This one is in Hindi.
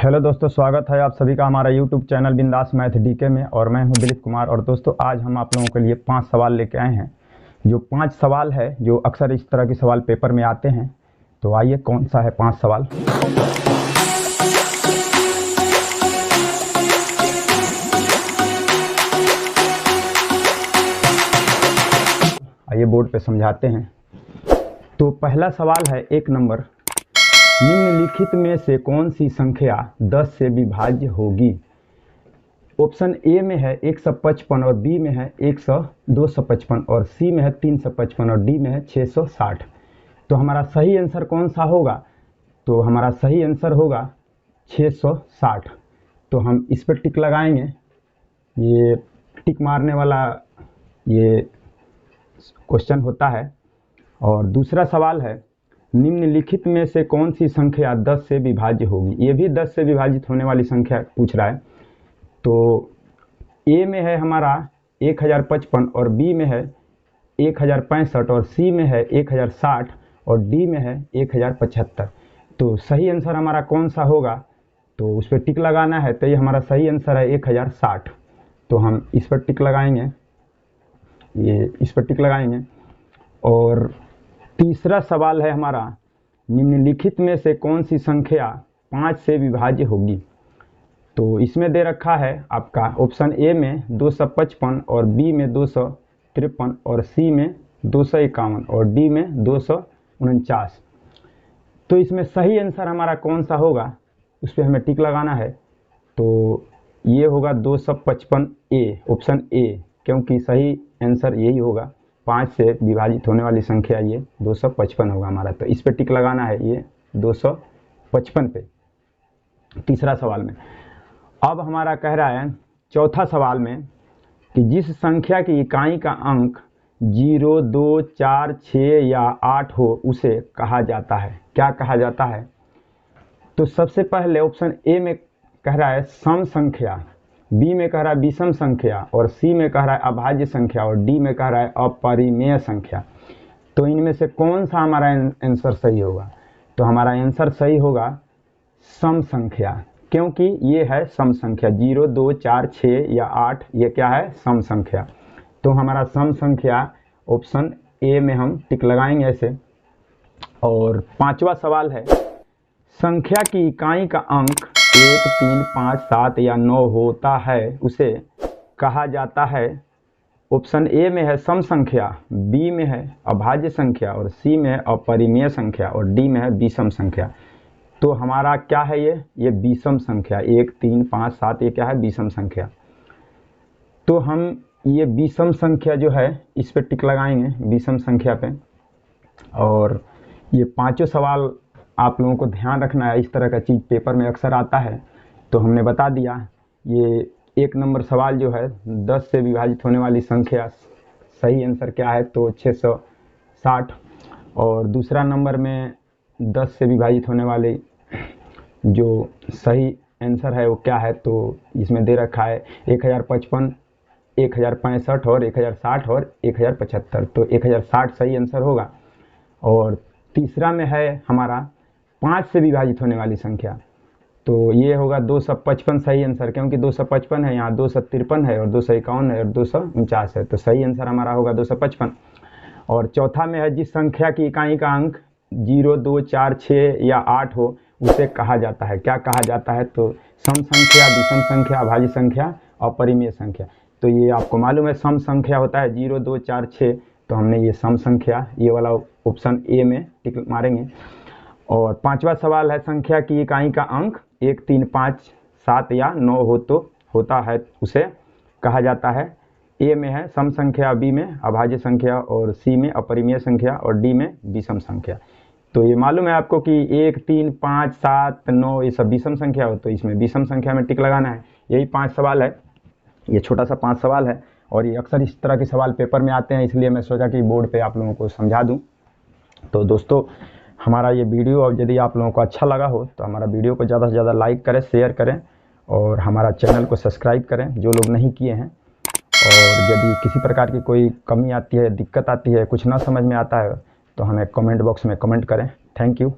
हेलो दोस्तों, स्वागत है आप सभी का हमारा यूट्यूब चैनल बिंदास मैथ डीके में। और मैं हूं दिलीप कुमार। और दोस्तों, आज हम आप लोगों के लिए 5 सवाल लेके आए हैं। जो 5 सवाल है जो अक्सर इस तरह के सवाल पेपर में आते हैं। तो आइए, कौन सा है 5 सवाल। आइए बोर्ड पे समझाते हैं। तो पहला सवाल है 1 नंबर, निम्नलिखित में से कौन सी संख्या 10 से विभाज्य होगी। ऑप्शन ए में है 155 और बी में है 255 और सी में है 355 और डी में है 660। तो हमारा सही आंसर कौन सा होगा? तो हमारा सही आंसर होगा 660। तो हम इस पर टिक लगाएंगे। ये टिक मारने वाला ये क्वेश्चन होता है। और दूसरा सवाल है, निम्नलिखित में से कौन सी संख्या 10 से विभाज्य होगी। ये भी 10 से विभाजित होने वाली संख्या पूछ रहा है। तो ए में है हमारा 1055 और बी में है 1065 और सी में है 1060 और डी में है 1075। तो सही आंसर हमारा कौन सा होगा? तो उस पर टिक लगाना है। तो ये हमारा सही आंसर है 1060। तो हम इस पर टिक लगाएंगे, ये इस पर टिक लगाएंगे। और तीसरा सवाल है हमारा, निम्नलिखित में से कौन सी संख्या 5 से विभाज्य होगी। तो इसमें दे रखा है आपका ऑप्शन ए में 255 और बी में 253 और सी में 251 और डी में 249। तो इसमें सही आंसर हमारा कौन सा होगा, उस पर हमें टिक लगाना है। तो ये होगा 255 ए, ऑप्शन ए, क्योंकि सही आंसर यही होगा। 5 से विभाजित होने वाली संख्या ये 255 होगा हमारा। तो इस पे टिक लगाना है, ये 255 पे, तीसरा सवाल में। अब हमारा कह रहा है चौथा सवाल में कि जिस संख्या की इकाई का अंक 0, 2, 4, 6 या 8 हो उसे कहा जाता है। क्या कहा जाता है? तो सबसे पहले ऑप्शन ए में कह रहा है सम संख्या, बी में कह रहा है विषम संख्या और सी में कह रहा है अभाज्य संख्या और डी में कह रहा है अपरिमेय संख्या। तो इनमें से कौन सा हमारा आंसर सही होगा? तो हमारा आंसर सही होगा सम संख्या, क्योंकि ये है सम संख्या। 0, 2, 4, 6 या 8 ये क्या है? सम संख्या। तो हमारा सम संख्या ऑप्शन ए में हम टिक लगाएंगे ऐसे। और पांचवा सवाल है, संख्या की इकाई का अंक 1, 3, 5, 7 या 9 होता है उसे कहा जाता है। ऑप्शन ए में है सम संख्या, बी में है अभाज्य संख्या और सी में है अपरिमेय संख्या और डी में है विषम संख्या। तो हमारा क्या है? ये विषम संख्या। 1, 3, 5, 7 ये क्या है? विषम संख्या। तो हम ये विषम संख्या जो है इस पे टिक लगाएंगे, विषम संख्या पे। और ये पांचों सवाल आप लोगों को ध्यान रखना है, इस तरह का चीज़ पेपर में अक्सर आता है। तो हमने बता दिया। ये 1 नंबर सवाल जो है 10 से विभाजित होने वाली संख्या, सही आंसर क्या है? तो 660। और दूसरा नंबर में 10 से विभाजित होने वाली जो सही आंसर है वो क्या है? तो इसमें दे रखा है 1055, 1065 और 1060 और 1075। तो 1060 सही आंसर होगा। और तीसरा में है हमारा 5 से विभाजित होने वाली संख्या। तो ये होगा 255 सही आंसर, क्योंकि 255 है, यहाँ 253 है और 251 है और 249 है। तो सही आंसर हमारा होगा 255। और चौथा में है जिस संख्या की इकाई का अंक 0, 2, 4, 6 या 8 हो उसे कहा जाता है। क्या कहा जाता है? तो सम संख्या, विषम संख्या, अभाज्य संख्या, अपरिमेय संख्या। तो ये आपको मालूम है सम संख्या होता है 0, 2, 4, 6। तो हमने ये सम संख्या, ये वाला ऑप्शन ए में टिक मारेंगे। और पांचवा सवाल है, संख्या की इकाई का अंक 1, 3, 5, 7 या 9 हो तो होता है उसे कहा जाता है। ए में है सम संख्या, बी में अभाज्य संख्या और सी में अपरिमेय संख्या और डी में विषम संख्या। तो ये मालूम है आपको कि 1, 3, 5, 7, 9 ये सब विषम संख्या हो, तो इसमें विषम संख्या में टिक लगाना है। यही 5 सवाल है। ये छोटा सा 5 सवाल है और ये अक्सर इस तरह के सवाल पेपर में आते हैं, इसलिए मैं सोचा कि बोर्ड पे आप लोगों को समझा दूं। तो दोस्तों, हमारा ये वीडियो अब यदि आप लोगों को अच्छा लगा हो तो हमारा वीडियो को ज़्यादा से ज़्यादा लाइक करें, शेयर करें और हमारा चैनल को सब्सक्राइब करें जो लोग नहीं किए हैं। और यदि किसी प्रकार की कोई कमी आती है, दिक्कत आती है, कुछ ना समझ में आता है तो हमें कमेंट बॉक्स में कमेंट करें। Thank you.